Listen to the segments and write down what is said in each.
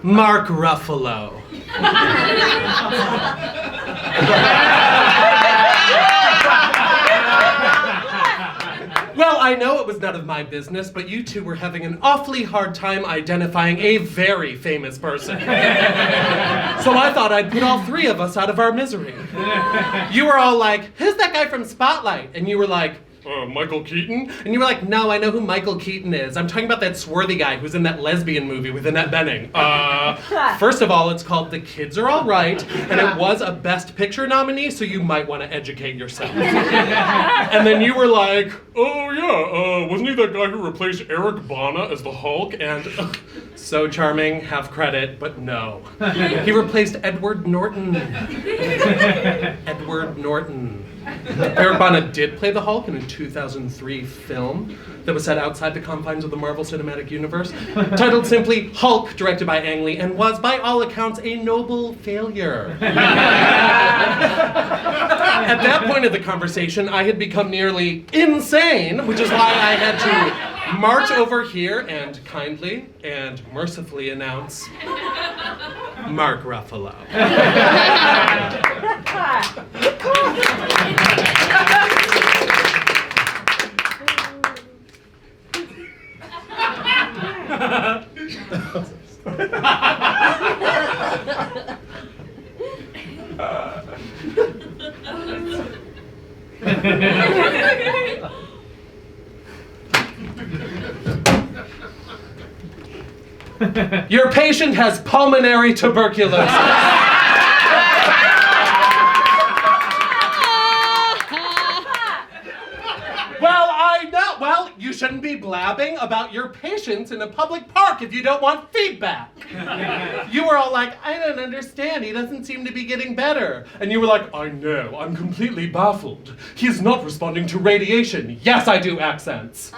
Mark Ruffalo. Well, I know it was none of my business, but you two were having an awfully hard time identifying a very famous person. So I thought I'd put all three of us out of our misery. You were all like, who's that guy from Spotlight? And you were like, Michael Keaton? And you were like, no, I know who Michael Keaton is. I'm talking about that swarthy guy who's in that lesbian movie with Annette Bening. First of all, it's called The Kids Are All Right, and it was a Best Picture nominee, so you might want to educate yourself. And then you were like, oh yeah, wasn't he that guy who replaced Eric Bana as the Hulk? And so charming, have credit, but no. He replaced Edward Norton. Edward Norton. Eric Bana did play the Hulk in a 2003 film that was set outside the confines of the Marvel Cinematic Universe, titled simply Hulk, directed by Ang Lee, and was, by all accounts, a noble failure. At that point of the conversation, I had become nearly insane, which is why I had to march over here and kindly and mercifully announce Mark Ruffalo. Your patient has pulmonary tuberculosis. Well, you shouldn't be blabbing about your patients in a public park if you don't want feedback. You were all like, I don't understand, he doesn't seem to be getting better. And you were like, I know, I'm completely baffled. He's not responding to radiation. Yes, I do accents.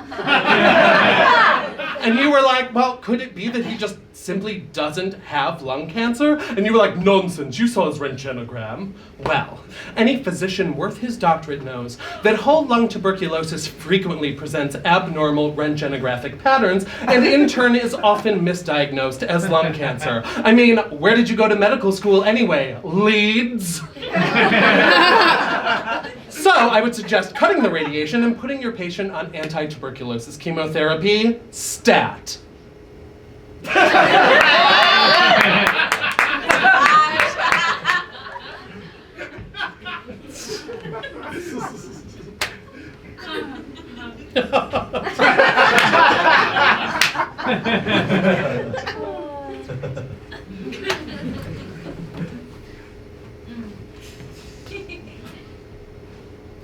And you were like, well, could it be that he just simply doesn't have lung cancer? And you were like, nonsense, you saw his rentgenogram. Well, any physician worth his doctorate knows that whole lung tuberculosis frequently presents abnormal rentgenographic patterns and in turn is often misdiagnosed as lung cancer. I mean, where did you go to medical school anyway? Leeds? So I would suggest cutting the radiation and putting your patient on anti-tuberculosis chemotherapy, STAT.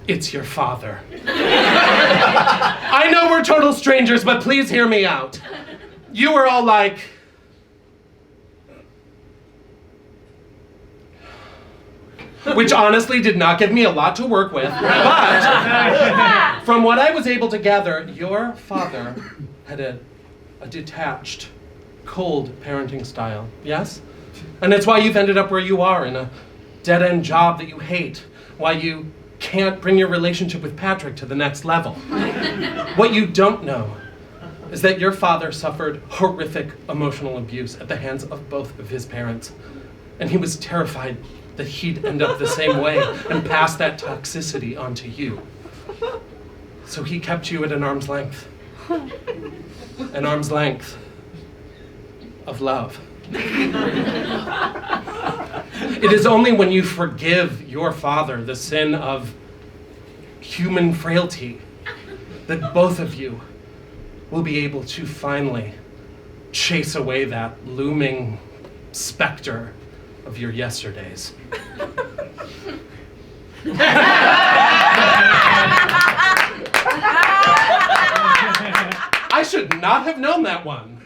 It's your father. I know we're total strangers, but please hear me out. You were all like, which honestly did not give me a lot to work with, but from what I was able to gather, your father had a detached, cold parenting style, yes? And it's why you've ended up where you are in a dead-end job that you hate, why you can't bring your relationship with Patrick to the next level. What you don't know is that your father suffered horrific emotional abuse at the hands of both of his parents, and he was terrified that he'd end up the same way and pass that toxicity onto you. So he kept you at an arm's length of love. It is only when you forgive your father the sin of human frailty that both of you will be able to finally chase away that looming specter of your yesterdays. I should not have known that one.